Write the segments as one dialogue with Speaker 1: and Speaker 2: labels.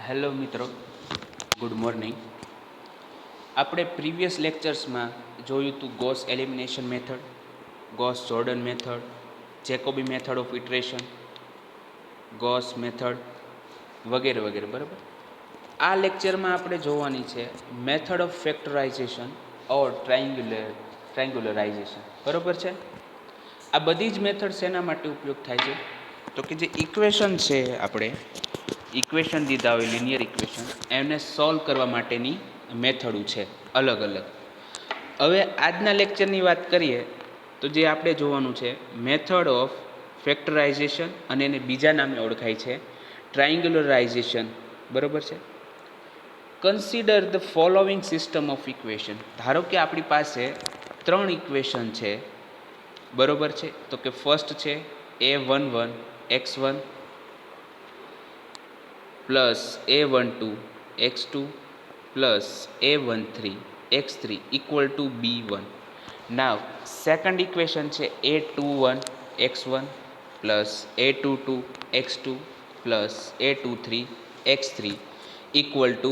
Speaker 1: Hello મિત્રો, good morning. આપણે previous લેક્ચર્સમાં જોયું હતું Gauss elimination method, Gauss Jordan method, Jacobi method of iteration, Gauss method વગેરે વગેરે. બરાબર. આ લેક્ચરમાં આપણે જોવાની છે મેથડ ઓફ ફેક્ટરાઇઝેશન ઓર ટ્રાયંગ્યુલરાઇઝેશન. બરાબર છે. આ બધી જ મેથડ શેના માટે ઉપયોગ થાય છે? તો કે જે ઇક્વેશન છે, આપણે ઇક્વેશન દીધા હોય લિનિયર ઇક્વેશન, એને સોલ્વ કરવા માટેની મેથડો છે અલગ અલગ. હવે આજના લેક્ચરની વાત કરીએ તો જે આપણે જોવાનું છે મેથડ ઓફ ફેક્ટરાઇઝેશન, અને એને બીજા નામે ઓળખાય છે ટ્રાયંગ્યુલરાઇઝેશન. બરાબર છે. Consider the following system of equation. ધારો કે આપણી પાસે 3 ઇક્વેશન છે. બરાબર છે. તો કે ફર્સ્ટ છે a11 x1 plus a12 x2 plus a13 x3 equal to b1. Now second equation છે a21 x1 plus a22 x2 plus a23 x3 equal to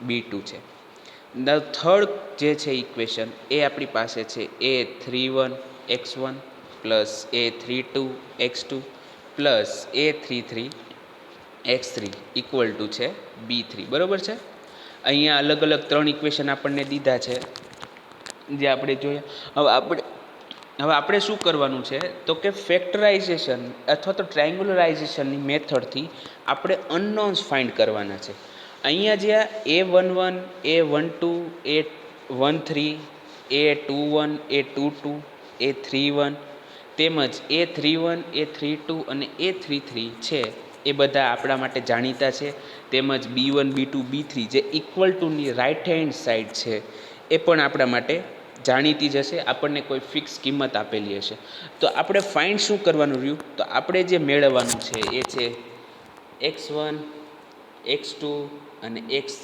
Speaker 1: b2 છે. થર્ડ જે છે ઇક્વેશન એ આપણી પાસે છે a31 x1 plus a32 x2 plus a33 x3 equal to છે b3. બરાબર છે. અહીંયા અલગ અલગ 3 ઇક્વેશન આપણને દીધા છે જે આપણે જોયા. હવે આપણે શું કરવાનું છે તો કે ફેક્ટરાઇઝેશન અથવા તો ટ્રાયંગ્યુલરાઇઝેશનની મેથડથી આપણે અનનોન્સ ફાઇન્ડ કરવાના છે. અહીંયા જે a11 a12 a13 a21 a22 a31 તેમજ a31 a32 અને a33 છે, એ બધા આપણા માટે જાણીતા છે. તેમજ b1 b2 b3 જે ઇક્વલ ટુની રાઇટ હેન્ડ સાઈડ છે એ પણ આપણા માટે જાણીતી જ હશે. આપણને કોઈ ફિક્સ કિંમત આપેલી હશે. તો આપણે ફાઇન્ડ શું કરવાનું રહ્યું? તો આપણે જે મેળવવાનું છે એ છે x1 x2 અને x3.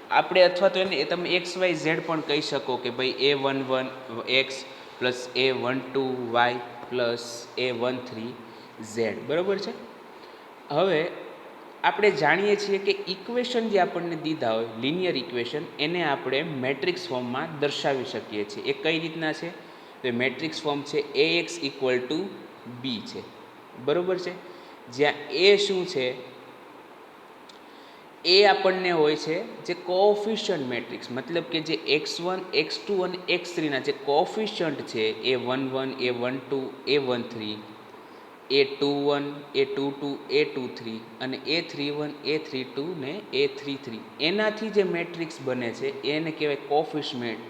Speaker 1: આપણે અથવા તો એને તમે xyz પણ કહી શકો કે ભાઈ a11 x plus a12 y plus a13 z. બરાબર છે. હવે આપણે જાણીએ છીએ કે ઇક્વેશન જે આપણને દીધા હોય લિનિયર ઇક્વેશન, એને આપણે મેટ્રિક્સ ફોર્મમાં દર્શાવી શકીએ છીએ. એ કઈ રીતના છે? તો મેટ્રિક્સ ફોર્મ છે ax ઇક્વલ ટુ b છે. બરાબર છે. જ્યાં એ શું છે? એ આપણને હોય છે જે કોએફિશિયન્ટ મેટ્રિક્સ, મતલબ કે જે x1 x2 અને x3ના જે કોએફિશિયન્ટ છે a11 a12 a13 a21 a22 a23 અને a31 a32 ને a33, એનાથી જે મેટ્રિક્સ બને છે એને કહેવાય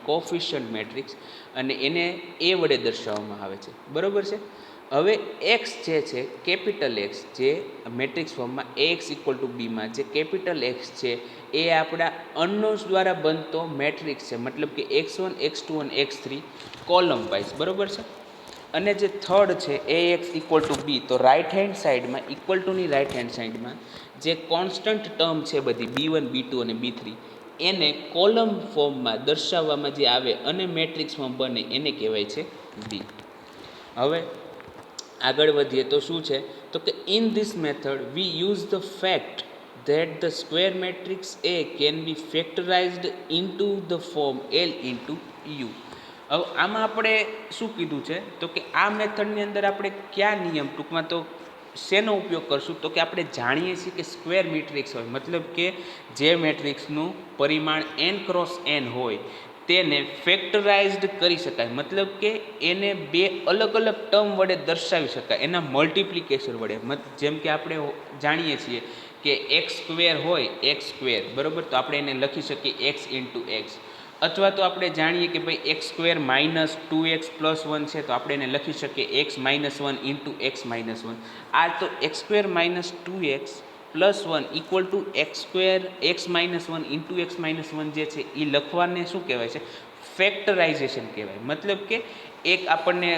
Speaker 1: કોએફિશિયન્ટ મેટ્રિક્સ, અને એને એ વડે દર્શાવવામાં આવે છે. બરાબર છે. હવે એક્સ જે છે કેપિટલ એક્સ, જે મેટ્રિક્સ ફોર્મમાં ax ઇક્વલ ટુ બીમાં જે કેપિટલ એક્સ છે એ આપણા અનનોન્સ દ્વારા બનતો મેટ્રિક્સ છે, મતલબ કે x1 x2 અને x3 કોલમ વાઇઝ. બરાબર છે. અને જે થર્ડ છે ax ઇક્વલ ટુ બી, તો રાઇટ હેન્ડ સાઈડમાં ઇક્વલ ટુની રાઇટ હેન્ડ સાઈડમાં જે કોન્સ્ટન્ટ ટર્મ છે બધી b1 b2 અને b3, એને કોલમ ફોર્મમાં દર્શાવવામાં જે આવે અને મેટ્રિક્સ ફોર્મ બને એને કહેવાય છે બી. હવે આગળ વધીએ તો શું છે તો કે in this method V use the fact that the square matrix A can be factorized into the form L into U. હવે આમાં આપણે શું કીધું છે તો કે આ મેથડની અંદર આપણે કયા નિયમ, ટૂંકમાં તો શેનો ઉપયોગ કરશું? તો કે આપણે જાણીએ છીએ કે સ્ક્વેર મેટ્રિક્સ હોય, મતલબ કે જે મેટ્રિક્સનું પરિમાણ n ક્રોસ n હોય તેને ફેક્ટરાઇઝડ કરી શકાય, મતલબ કે એને બે અલગ અલગ ટર્મ વડે દર્શાવી શકાય, એના મલ્ટિપ્લિકેશન વડે. જેમ કે આપણે જાણીએ છીએ કે એક્સ સ્ક્વેર હોય એક્સ સ્ક્વેર, બરાબર, તો આપણે એને લખી શકીએ એક્સ ઇન્ટુ એક્સ. અથવા તો આપણે જાણીએ કે ભાઈ x square minus 2x plus 1 છે, તો આપણે એને લખી શકીએ x minus 1 into x minus 1. આ તો x square minus 2x plus 1 equal to x square x minus 1 into x minus 1 જે છે એ લખવાને શું કહેવાય છે? ફેક્ટરાઇઝેશન કહેવાય. મતલબ કે એક આપણને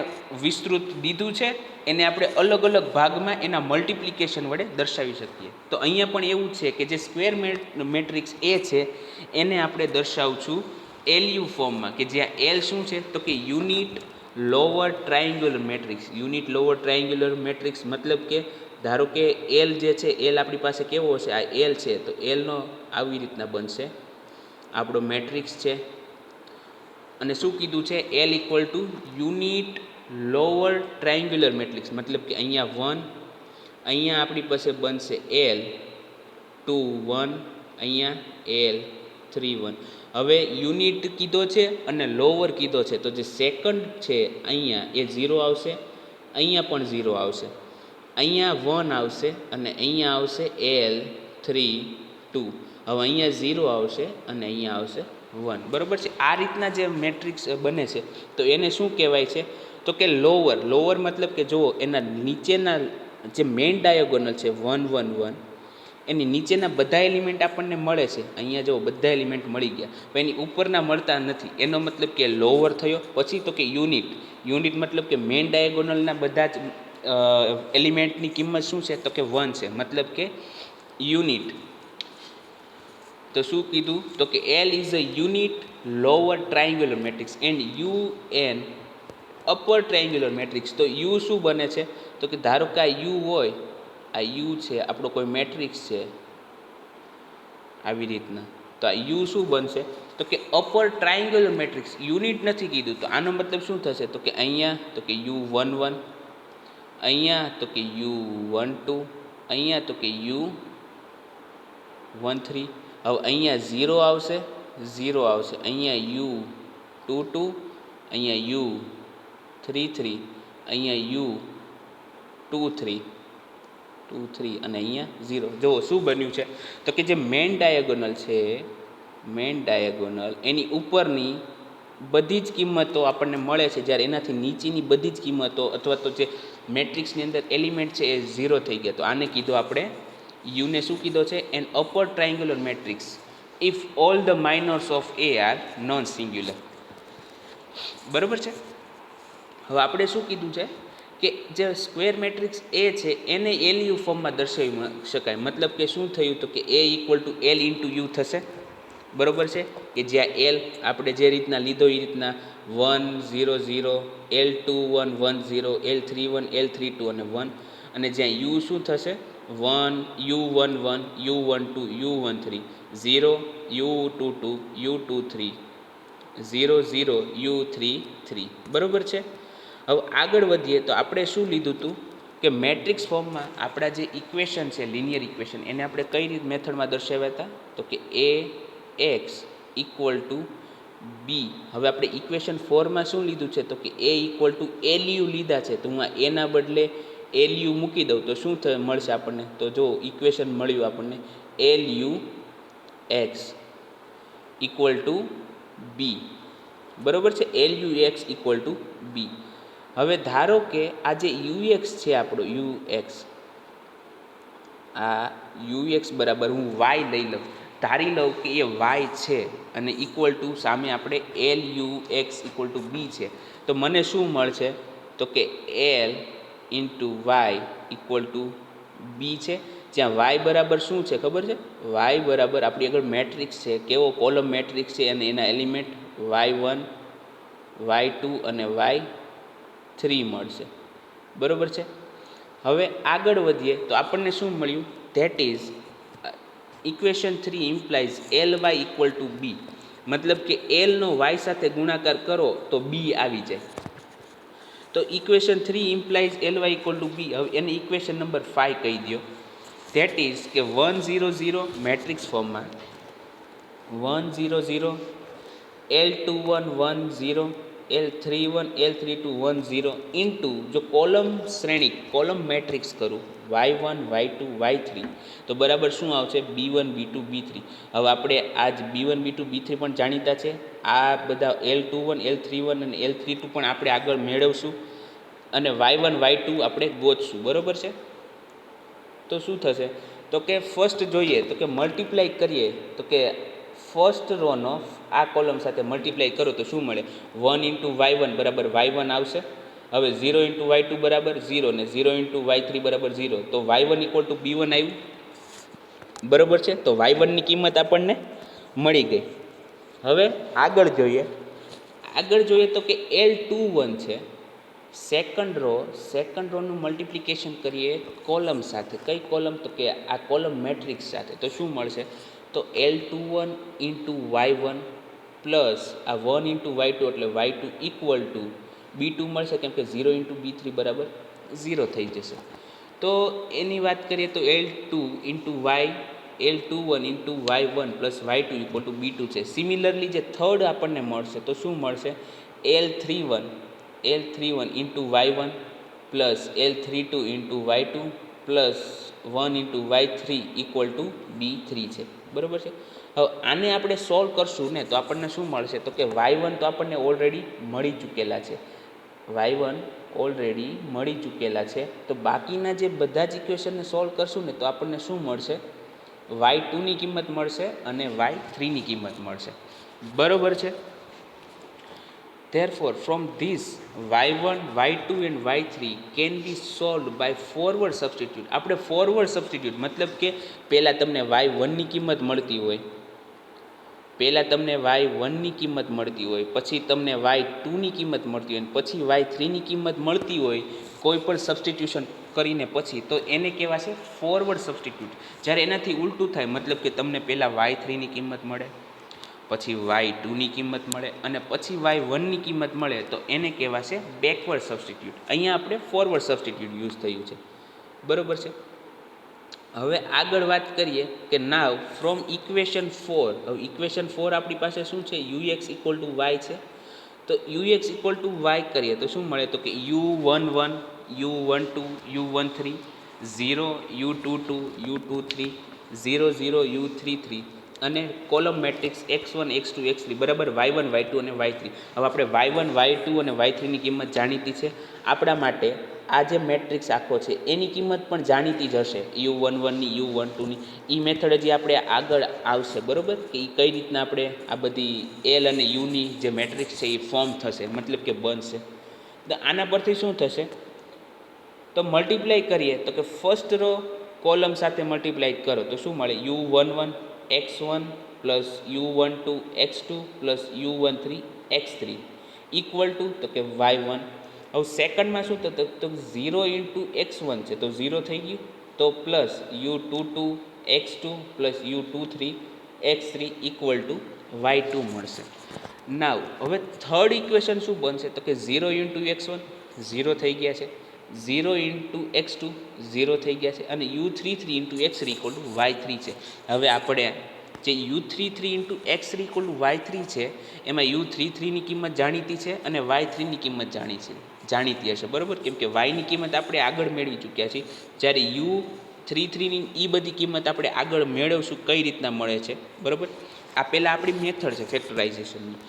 Speaker 1: વિસ્તૃત દીધું છે, એને આપણે અલગ અલગ ભાગમાં એના મલ્ટિપ્લિકેશન વડે દર્શાવી શકીએ. તો અહીંયા પણ એવું છે કે જે સ્ક્વેર મેટ્રિક્સ એ છે એને આપણે દર્શાવશું LU ફોર્મમાં, કે જ્યાં L શું છે તો કે unit lower triangular matrix. Unit lower triangular matrix મતલબ કે ધારો કે એલ જે છે એલ આપણી પાસે કેવો હશે, આ એલ છે તો એલનો આવી રીતના બનશે આપણો મેટ્રિક્સ છે. અને શું કીધું છે, L equal to unit lower triangular matrix, મતલબ કે અહીંયા 1, અહીંયા આપણી પાસે બનશે એલ 2 1, અહીંયા એલ 3 1. હવે યુનિટ કીધો છે અને લોઅર કીધો છે, તો જે સેકન્ડ છે અહીંયા એ 0 આવશે, અહીંયા પણ 0 આવશે, અહીંયા 1 આવશે અને અહીંયા આવશે એલ 3 2. હવે અહીંયા 0 આવશે અને અહીંયા આવશે 1. બરાબર છે. આ રીતના જે મેટ્રિક્સ બને છે તો એને શું કહેવાય છે, તો કે લોઅર મતલબ કે જુઓ એના નીચેના જે મેઇન ડાયાગોનલ છે 1 1 1, એની નીચેના બધા એલિમેન્ટ આપણને મળે છે, અહીંયા જો બધા એલિમેન્ટ મળી ગયા, પણ એની ઉપરના મળતા નથી, એનો મતલબ કે લોઅર થયો. પછી તો કે યુનિટ મતલબ કે મેઇન ડાયાગોનલના બધા જ એલિમેન્ટની કિંમત શું છે, તો કે 1 છે, મતલબ કે યુનિટ. તો શું કીધું, તો કે L is a unit lower triangular matrix and U an upper triangular matrix. તો યુ શું બને છે, તો કે ધારો કે આ યુ હોય, આ યુ છે આપણો કોઈ મેટ્રિક્સ છે આવી રીતના, તો આ યુ શું બનશે, તો કે અપર ટ્રાયંગ્યુલર મેટ્રિક્સ. યુનિટ નથી કીધું, તો આનો મતલબ શું થશે, તો કે અહીંયા તો કે યુ 1 1, અહીંયા તો કે યુ 1 2, અહીંયા તો કે યુ 1 3. હવે અહીંયા 0 આવશે, અહીંયા યુ 2 2, અહીંયા યુ 3 3, અહીંયા યુ 2 3 અને અહીંયા 0. જુઓ શું બન્યું છે, તો કે જે મેઇન ડાયાગોનલ છે, એની ઉપરની બધી જ કિંમતો આપણને મળે છે, જ્યારે એનાથી નીચેની બધી જ કિંમતો અથવા તો જે મેટ્રિક્સની અંદર એલિમેન્ટ છે એ 0 થઈ ગયા. તો આને કીધું આપણે યુને શું કીધો છે, an upper triangular matrix if all the minors of A are non singular. બરાબર છે. હવે આપણે શું કીધું છે કે જે સ્ક્વેર મેટ્રિક્સ એ છે એને એલયુ ફોર્મમાં દર્શાવી શકાય. મતલબ કે શું થયું, તો કે A equal to L into U થશે. બરાબર છે, કે જ્યાં એલ આપણે જે રીતના લીધો એ રીતના 1 0 0, એલ 2 1 1 0, એલ 3 1, એલ 3 2 અને 1. અને જ્યાં યુ શું થશે, 1 you 1 1, you 1 2, you 1 3, 0 you 2 2, you 2 3, 0 0 you 3 3. બરાબર છે. હવે આગળ વધીએ તો આપણે શું લીધું હતું કે મેટ્રિક્સ ફોર્મમાં આપણા જે ઇક્વેશન છે લિનિયર ઇક્વેશન, એને આપણે કઈ રીત મેથડમાં દર્શાવ્યા હતા, તો કે એ એક્સ ઇક્વલ ટુ બી. હવે આપણે ઇક્વેશન 4માં શું લીધું છે, તો કે એ ઇક્વલ ટુ એલયુ લીધા છે, તો હું આ એના બદલે એલયુ મૂકી દઉં તો શું મળશે આપણને, તો જો ઇક્વેશન મળ્યું આપણને એલયુ એક્સ ઇક્વલ ટુ બી. બરાબર છે, LU x equal to B. હવે ધારો કે આ જે યુએક્સ છે આપણો યુએક્સ, આ યુએક્સ બરાબર હું વાય લઈ લઉં, ધારી લઉં કે એ વાય છે અને ઇક્વલ ટુ સામે આપણે L U X equal to B છે, તો મને શું મળશે, તો કે L into Y equal to B છે. જ્યાં વાય બરાબર શું છે ખબર છે, વાય બરાબર આપણી આગળ મેટ્રિક્સ છે, કેવો કોલમ મેટ્રિક્સ છે અને એના એલિમેન્ટ y1 y2 અને y3 મળશે. બરાબર છે. હવે આગળ વધીએ તો આપણને શું મળ્યું, that is equation 3 implies L Y equal to B. મતલબ કે એલનો વાય સાથે ગુણાકાર કરો તો બી આવી જાય. તો equation 3 implies L Y equal to B. હવે એને ઇક્વેશન નંબર 5 કહી દો. ધેટ ઇઝ કે 1 0 0 મેટ્રિક્સ ફોર્મમાં 1 0 0, L21 1 0, L31 L32 1 0 ઇન્ટુ જો કોલમ શ્રેણી કોલમ મેટ્રિક્સ કરું y1 y2 y3 તો બરાબર શું આવશે, b1 b2 b3. હવે આપણે આજ b1 b2 b3 પણ જાણીતા છે, આ બધા L21 L31 અને L32 પણ આપણે આગળ મેળવશું અને y1 y2 આપણે ગોતશું. બરાબર છે. તો શું થશે, તો કે ફર્સ્ટ જોઈએ તો કે મલ્ટીપ્લાય કરીએ તો કે ફર્સ્ટ રોનો આ કોલમ સાથે મલ્ટીપ્લાય કરો તો શું મળે, 1 ઇન્ટુ y1 બરાબર y1 આવશે. હવે 0 ઇન્ટુ y2 બરાબર 0 ને 0 ઇન્ટુ y3 બરાબર 0, તો y1 ઇક્વલ ટુ b1 આવ્યું. બરાબર છે. તો y1ની કિંમત આપણને મળી ગઈ. હવે આગળ જોઈએ તો કે L21 છે સેકન્ડ રોનું મલ્ટિપ્લિકેશન કરીએ કોલમ સાથે. કઈ કોલમ? તો કે આ કોલમ મેટ્રિક્સ સાથે. તો શું મળશે? તો L21 ઇન્ટુ Y1 પ્લસ આ 1 ઇન્ટુ Y2 એટલે Y2 ઇક્વલ ટુ B2 મળશે, કેમ કે 0 ઇન્ટુ B3 બરાબર 0 થઈ જશે. તો એની વાત કરીએ તો L2 into L21 into Y1 plus Y2 equal to B2 છે. સિમિલરલી જે થર્ડ આપણને મળશે તો શું મળશે? L31 into Y1 plus L32 into Y2 plus 1 into Y3 equal to B3 છે. બરાબર છે. હવે આને આપણે સોલ્વ કરશું ને તો આપણને શું મળશે? તો કે Y1 તો આપણને ઓલરેડી મળી ચૂકેલા છે. Y1 ઓલરેડી મળી ચૂકેલા છે. તો બાકીના જે બધા જ ઇક્વેશનને સોલ્વ કરશું ને તો આપણને શું મળશે? Y2ની કિંમત મળશે અને Y3ની કિંમત મળશે. બરાબર છે. Therefore, from this y1, y2 and y3 can be solved by forward substitute. આપણે forward substitute મતલબ કે પહેલાં તમને y1ની કિંમત મળતી હોય, પછી તમને y2ની કિંમત મળતી હોય, પછી y3ની કિંમત મળતી હોય કોઈ પણ સબસ્ટિટ્યુશન કરીને પછી, તો એને કહેવાશે ફોરવર્ડ સબસ્ટિટ્યુટ. જ્યારે એનાથી ઉલટું થાય, મતલબ કે તમને પહેલાં y3ની કિંમત મળે, પછી y2ની કિંમત મળે અને પછી y1ની કિંમત મળે, તો એને કહેવાશે બેકવર્ડ સબસ્ટિટ્યુટ. અહીંયા આપણે ફોરવર્ડ સબસ્ટિટ્યુટ યુઝ થયું છે. બરાબર છે. હવે આગળ વાત કરીએ કે નાવ ફ્રોમ ઇક્વેશન 4. હવે ઇક્વેશન 4 આપણી પાસે શું છે? ux ઇક્વલ ટુ y છે. તો ux ઇક્વલ ટુ y કરીએ તો શું મળે? તો કે u11 u12 u13 0 u22 u23 0 0 u33 અને column matrix x1 x2 x3 બરાબર y1 y2 અને y3. હવે આપણે y1 y2 અને y3ની કિંમત જાણીતી છે. આપણા માટે આ જે મેટ્રિક્સ આખો છે એની કિંમત પણ જાણીતી જ હશે, u11ની u12ની. એ મેથડ હજી આપણે આગળ આવશે. બરાબર કે એ કઈ રીતના આપણે આ બધી એલ અને યુની જે મેટ્રિક્સ છે એ ફોર્મ થશે, મતલબ કે બનશે. તો આના પરથી શું થશે? તો મલ્ટીપ્લાય કરીએ તો કે ફર્સ્ટ રો કોલમ સાથે મલ્ટીપ્લાય કરો તો શું મળે? u11 x1 plus u12 x2 plus u13 x3 equal to તો કે y1. હવે સેકન્ડમાં શું થતું? તો 0 ઇન્ટુ x1 છે તો 0 થઈ ગયું, તો plus u22 x2 plus u23 x3 equal to y2 મળશે. નાવ હવે થર્ડ ઇક્વેશન શું બનશે? તો કે 0 ઇન્ટુ x1 0 થઈ ગયા છે, 0 ઇન્ટુ x2 0 થઈ ગયા છે અને u33 into x3 equal to y3 છે. હવે આપણે જે u33 into x3 equal to y3 છે એમાં u33ની કિંમત જાણીતી છે અને y3ની કિંમત જાણીતી હશે. બરાબર, કેમ કે yની કિંમત આપણે આગળ મેળવી ચૂક્યા છીએ, જ્યારે u33ની એ બધી કિંમત આપણે આગળ મેળવશું. કઈ રીતના મળે છે? બરાબર, આ પહેલાં આપણી મેથડ છે ફેક્ટરાઇઝેશનની.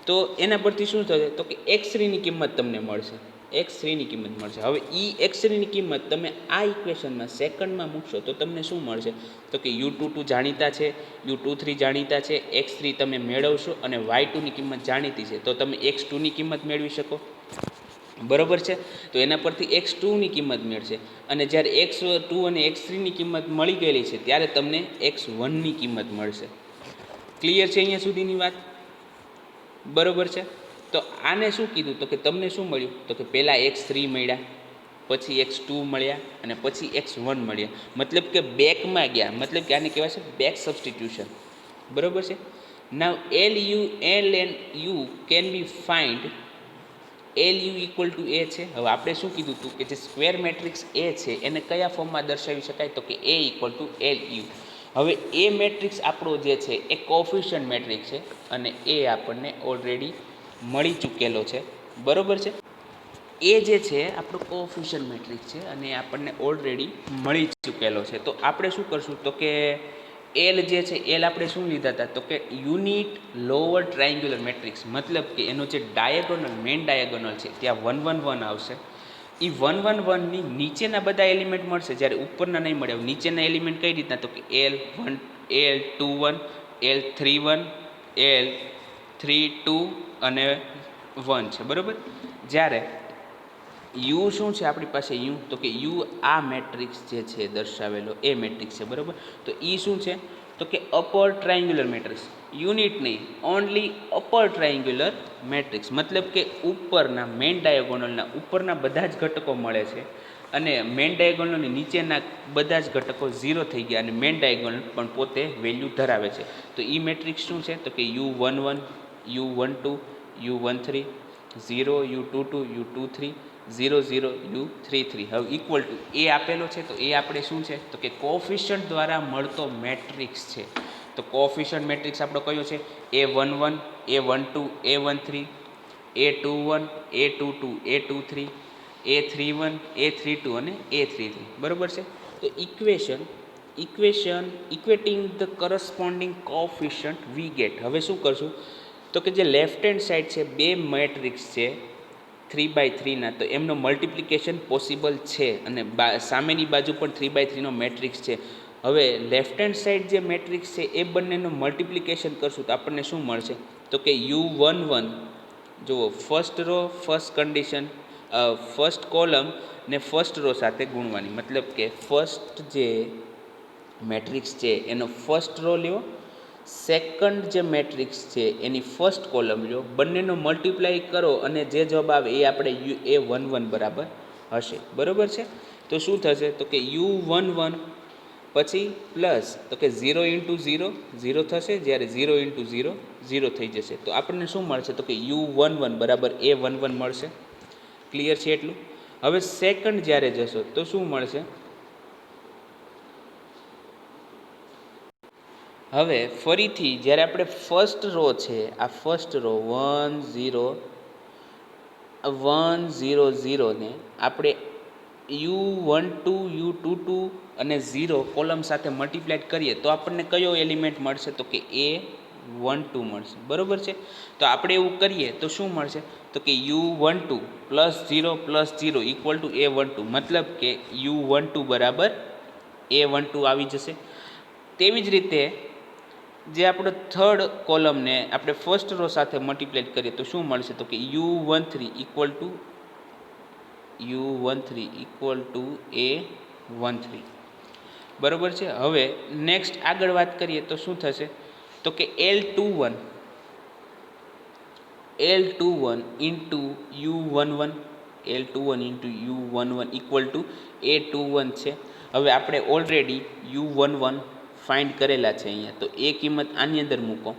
Speaker 1: તો એના પરથી શું થશે? તો કે x3ની કિંમત તમને મળશે, x3ની કિંમત મળશે. હવે એ x3ની કિંમત તમે આ ઇક્વેશનમાં સેકન્ડમાં મૂકશો તો તમને શું મળશે? તો કે u22 જાણીતા છે, u23 જાણીતા છે, x3 તમે મેળવશો અને y2ની કિંમત જાણીતી છે, તો તમે x2ની કિંમત મેળવી શકો. બરાબર છે. તો એના પરથી x2ની કિંમત મળશે અને જ્યારે x2 અને x3ની કિંમત મળી ગયેલી છે ત્યારે તમને x1ની કિંમત મળશે. ક્લિયર છે અહીંયા સુધીની વાત? બરાબર છે. તો આને શું કીધું? તો કે તમને શું મળ્યું? તો કે પહેલાં x3 મળ્યા, પછી x2 મળ્યા અને પછી x1 મળ્યા. મતલબ કે બેકમાં ગયા, મતલબ કે આને કહેવાય છે બેક સબસ્ટિટ્યુશન. બરાબર છે. Now L and u can be find. LU equal to A છે. હવે આપણે શું કીધું હતું કે જે સ્ક્વેર મેટ્રિક્સ એ છે એને કયા ફોર્મમાં દર્શાવી શકાય? તો કે એ ઇક્વલ ટુ LU. હવે એ મેટ્રિક્સ આપણો જે છે એ કોફિશિયન્ટ મેટ્રિક્સ છે અને એ આપણને ઓલરેડી મળી ચૂકેલો છે. બરાબર છે. એ જે છે આપણો કોફિશિયન્ટ મેટ્રિક્સ છે અને એ આપણને ઓલરેડી મળી ચૂકેલો છે. તો આપણે શું કરશું? તો કે એલ જે છે એલ આપણે શું લીધા હતા? તો કે યુનિટ લોઅર ટ્રાયંગ્યુલર મેટ્રિક્સ, મતલબ કે એનો જે ડાયાગોનલ મેઇન ડાયાગોનલ છે ત્યાં 1 1 1 આવશે. એ 1 1 1ની નીચેના બધા એલિમેન્ટ મળશે, જ્યારે ઉપરના નહીં મળે. નીચેના એલિમેન્ટ કઈ રીતના? તો કે L1 L21 L31 L32 અને 1 છે. બરાબર, જ્યારે યુ શું છે આપણી પાસે યુ, તો કે યુ આ મેટ્રિક્સ જે છે દર્શાવેલો એ મેટ્રિક્સ છે, બરાબર. તો એ શું છે, તો કે અપર ટ્રાયંગ્યુલર મેટ્રિક્સ, યુનિટ નહીં, ઓનલી અપર ટ્રાયંગ્યુલર મેટ્રિક્સ, મતલબ કે ઉપરના મેઇન ડાયાગોનલના ઉપરના બધા જ ઘટકો મળે છે અને મેઇન ડાયાગોનલની નીચેના બધા જ ઘટકો 0 થઈ ગયા અને મેઇન ડાયાગોનલ પણ પોતે વેલ્યુ ધરાવે છે. તો એ મેટ્રિક્સ શું છે, તો કે U11, U12, U13, 0, U22, U23, 0, 0, U33. હવે ઇક્વલ ટુ એ આપેલો છે, તો એ આપણે શું છે, તો કે કોફિશિયન્ટ દ્વારા મળતો મેટ્રિક્સ છે. તો કોફિશિયન્ટ મેટ્રિક્સ આપણો કયો છે, A11, A12, A13, A21, A22, A23, A31, A32 અને A33, બરાબર છે. તો equating the corresponding coefficient we get. હવે શું કરશું, તો કે જે લેફ્ટ હેન્ડ સાઈડ છે બે મેટ્રિક્સ છે 3/3ના, તો એમનો મલ્ટિપ્લિકેશન પોસિબલ છે અને સામેની બાજુ પણ 3/3નો મેટ્રિક્સ છે. હવે લેફ્ટ હેન્ડ સાઈડ જે મેટ્રિક્સ છે એ બંનેનું મલ્ટિપ્લિકેશન કરશું તો આપણને શું મળશે, તો કે U11, જુઓ first row first condition, first column ને ફર્સ્ટ રો સાથે ગુણવાની, મતલબ કે ફર્સ્ટ જે મેટ્રિક્સ છે એનો ફર્સ્ટ રો લ્યો, સેકન્ડ જે મેટ્રિક્સ છે એની ફર્સ્ટ કોલમ લ્યો, બંનેનો મલ્ટીપ્લાય કરો અને જે જવાબ આવે એ આપણે A11 બરાબર હશે, બરાબર છે. તો શું થશે, તો કે U11 પછી પ્લસ, તો કે 0 ઇન્ટુ 0 0 થશે, જ્યારે 0 ઇન્ટુ 0 0 થઈ જશે. તો આપણને શું મળશે, તો કે U11 બરાબર A11 મળશે. ક્લિયર છે એટલું. હવે સેકન્ડ જ્યારે જશો તો શું મળશે, હવે ફરીથી જ્યારે આપણે ફર્સ્ટ રો છે, આ ફર્સ્ટ રો 1 0 1 0 0 ને આપણે U12 U22 અને 0 કોલમ સાથે મલ્ટીપ્લાય કરીએ તો આપણને કયો એલિમેન્ટ મળશે, તો કે A12 મળશે, બરાબર છે. તો આપણે એવું કરીએ તો શું મળશે, તો કે U12 plus 0 plus 0 equal to A12, મતલબ કે U12 બરાબર A12 આવી જશે. તેવી જ રીતે જે આપણો થર્ડ કોલમને આપણે ફર્સ્ટ રો સાથે મલ્ટીપ્લાય કરીએ તો શું મળશે, તો કે U13 ઇક્વલ ટુ A13, બરાબર છે. હવે નેક્સ્ટ આગળ વાત કરીએ તો શું થશે, તો કે L21 into U11, L21 into U11 equal to A21 છે. હવે આપણે ઓલરેડી U11 ફાઇન્ડ કરેલા છે અહીંયા, તો એ કિંમત આની અંદર મૂકો.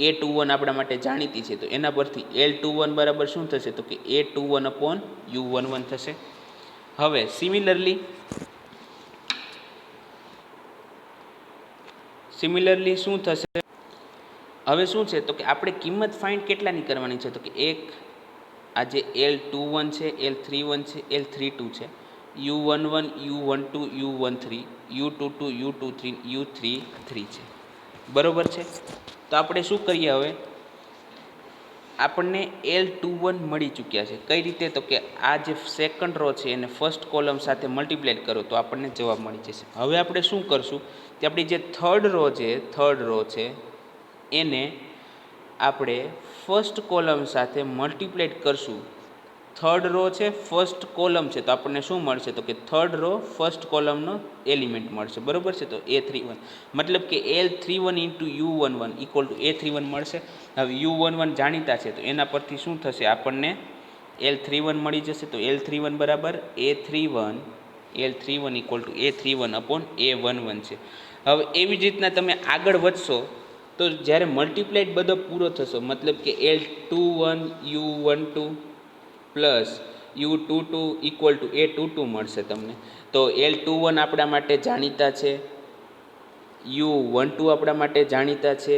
Speaker 1: A21 આપણા માટે જાણીતી છે, તો એના પરથી L21 બરાબર શું થશે, તો કે A21 અપોન U11 થશે. હવે સિમિલરલી શું થશે, હવે શું છે, તો કે આપણે કિંમત ફાઇન્ડ કેટલાની કરવાની છે, તો કે એક આ જે L21 છે, L31 છે, L32 છે, U11 U12 U13 U22 U23 U33 છે, બરાબર છે. તો આપણે શું કરીએ, હવે આપણને L21 મળી ચૂક્યા છે. કઈ રીતે, તો કે આ જે સેકન્ડ રો છે એને ફર્સ્ટ કોલમ સાથે મલ્ટીપ્લાય કરો તો આપણને જવાબ મળી જશે. હવે આપણે શું કરશું, કે આપણી જે થર્ડ રો છે એને આપણે ફર્સ્ટ કોલમ સાથે મલ્ટીપ્લાય કરશું. થર્ડ રો છે ફર્સ્ટ કોલમ છે, તો આપણને શું મળશે, તો કે થર્ડ રો ફર્સ્ટ કોલમનો એલિમેન્ટ મળશે, બરાબર છે. તો A31 મતલબ કે L31 into U11 equal to A31 મળશે. હવે U11 જાણીતા છે, તો એના પરથી શું થશે, આપણને L31 મળી જશે. તો L31 બરાબર L31 equal to A31 upon A11 છે. હવે એવી જ રીતના તમે આગળ વધશો તો જ્યારે મલ્ટીપ્લાઇડ બધો પૂરો થશો, મતલબ કે L21 U12 plus U22 equal to A22 મળશે તમને. તો L21 આપણા માટે જાણીતા છે, U12 આપણા માટે જાણીતા છે,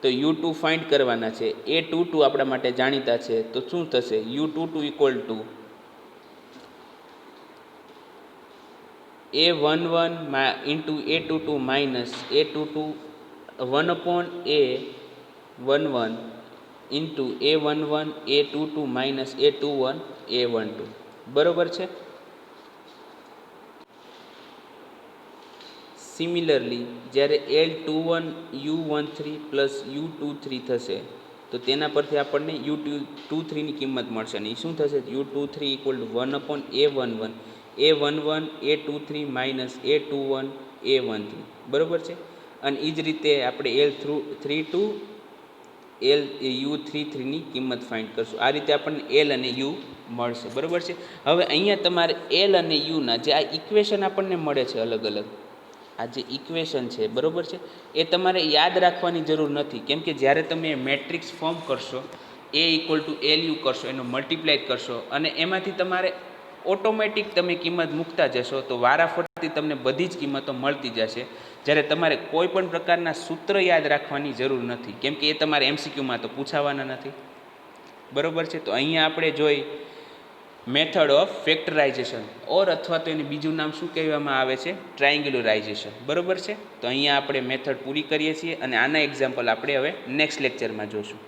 Speaker 1: તો U2 ફાઇન્ડ કરવાના છે. A22 આપણા માટે જાણીતા છે, તો શું થશે, U22 equal to A11 into A22 minus A22 1 upon A11 into A11 A22 minus A21 A12, બરાબર છે. સિમિલરલી જ્યારે L21 U13 પ્લસ U23 થશે તો તો તેના પરથી આપણને U23ની કિંમત મળશે અને એ શું થશે U23 equal to 1/A11 A11 A23 minus A21 A13 બરાબર છે. અને એ જ રીતે આપણે L32 U33ની કિંમત ફાઇન્ડ કરશું. આ રીતે આપણને L અને U મળશે બરાબર છે. હવે અહીંયા તમારે L અને Uના જે આ ઇક્વેશન આપણને મળે છે અલગ અલગ, આ જે ઇક્વેશન છે બરાબર છે, એ તમારે યાદ રાખવાની જરૂર નથી. કેમ કે જ્યારે તમે મેટ્રિક્સ ફોર્મ કરશો, A ઇક્વલ ટુ LU કરશો, એનો મલ્ટીપ્લાય કરશો અને એમાંથી તમારે ઓટોમેટિક તમે કિંમત મૂકતા જશો તો વારાફરતી તમને બધી જ કિંમતો મળતી જશે. જ્યારે તમારે કોઈ પણ પ્રકારના સૂત્ર યાદ રાખવાની જરૂર નથી, કેમ કે એ તમારે MCQમાં તો પૂછાવાના નથી બરાબર છે. તો અહીંયા આપણે જોઈ મેથડ ઓફ ફેક્ટરાઇઝેશન ઓર અથવા તો એને બીજું નામ શું કહેવામાં આવે છે, ટ્રાયંગ્યુલરાઇઝેશન બરાબર છે. તો અહીંયા આપણે મેથડ પૂરી કરીએ છીએ અને આના એક્ઝામ્પલ આપણે હવે નેક્સ્ટ લેક્ચરમાં જોશું.